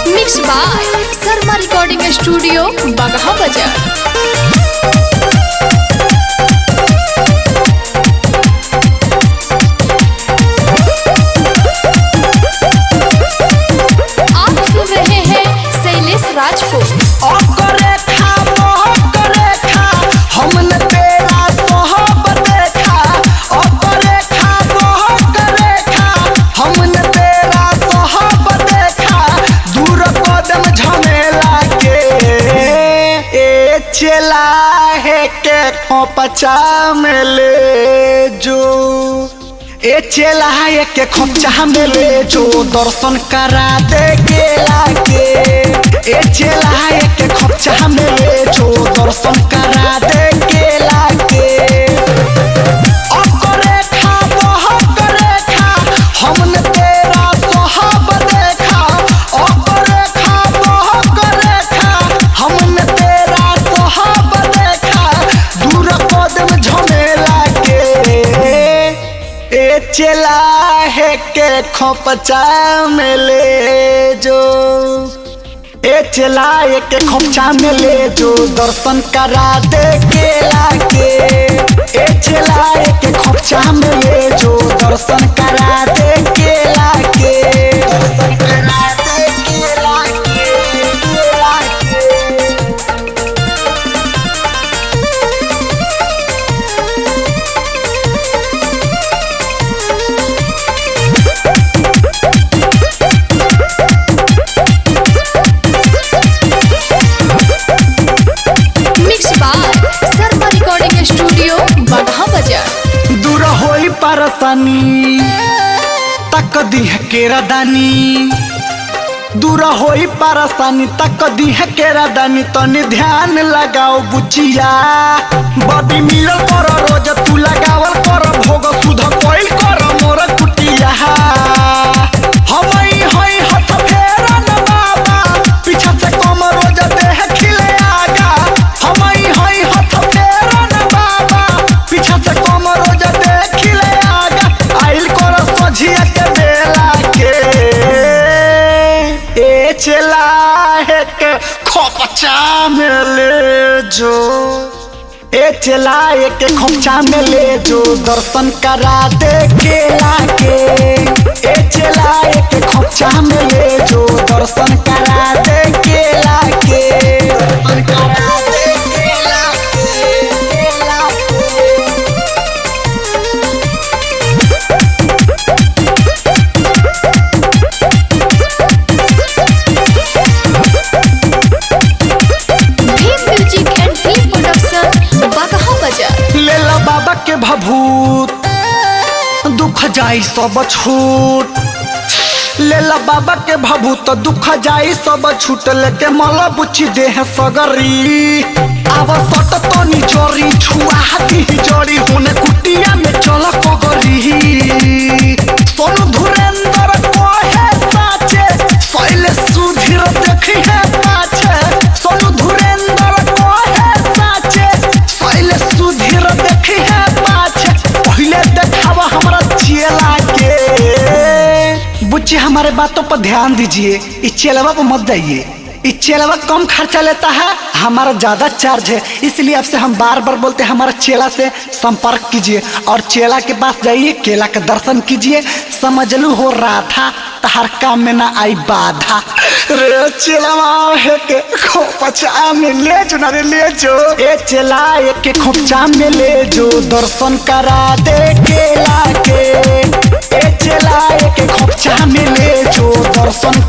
Mix by Sharma recording studio Bagaha Bazar. आप सुन रहे हैं शैलेश राज को। चला है के खोपचा में ले जो ए चला है के खोपचा में ले जो दर्शन करा दे केला के। ए चला है के खोपचा में ले जो दर्शन करा दे केला के। हमने तेरा सोहब देखा हमने तेरा सोहब देखा दूर कदम झमेला के। ए चला है के खोपचा में ले जो ए चला है के खोपचा में ले जो दर्शन करा दे केला के। ए चला है के खोपचा में ले जो दर्शन करा दे केला के। दर्शन करा दे केला के, केला के। Mix by Sharma recording studio Bagaha Bazar. दूर होई परसानी तक दी है केरा दानी। दूर होई परसानी तक दी है केरा दानी। तनी ध्यान लगाओ बुचिया बॉडी मिलो कर रोज तू लगावल कर भोग सुध कोई कर मोर कुटिया। हमई होई हथ फेरन बाबा पीछा से कम रोज देह खिले आगा। हमई होई हथ फेरन बाबा पीछा से कम रोज देह खिले आगा। आइल कर सझिया के बेला के। ए चला है के खोपचा में ले जो ए चला है के खोपचा में ले जो दर्शन करा दे केला के। ए चला है के खोपचा में ले जो दर्शन करा दे केला के। दर्शन करा दे केला के, केला के। Bhim music and Bhim production Bagaha बाजार। लेला बाबा के भभूत दुख जाई सब छूट। लेला बाबा के भभूत दुख जाई सब छूट। लेके मला बुची देह सगरी आव सट तनी जोरी छुआ दी जोरी होने कुटिया में चल कगरी। सोनू धुरेंद्र को है साचे सैल सुधीर देखी है पाछे। सोनू धुरेंद्र को है साचे सैल सुधीर देखी है पाछे। पहले देखावा हमरा चेला के। बुच्ची हमारे बातों पर ध्यान दीजिए। इस चेलवा पर मत जाइए। इस चेलवा कम खर्चा लेता है, हमारा ज्यादा चार्ज है। इसलिए आपसे हम बार बार बोलते हैं हमारा चेला से संपर्क कीजिए और चेला के पास जाइए, केला का दर्शन कीजिए। समझलू हो रहा था हर काम में ना आई बाधा। रे चेलवा है के खोपचा में ले जो ना रे ले जो। ए चेला एक के खोपचा में ले जो दर्शन करा दे केला के। ए चेला एक के खोपचा में ले जो दर्शन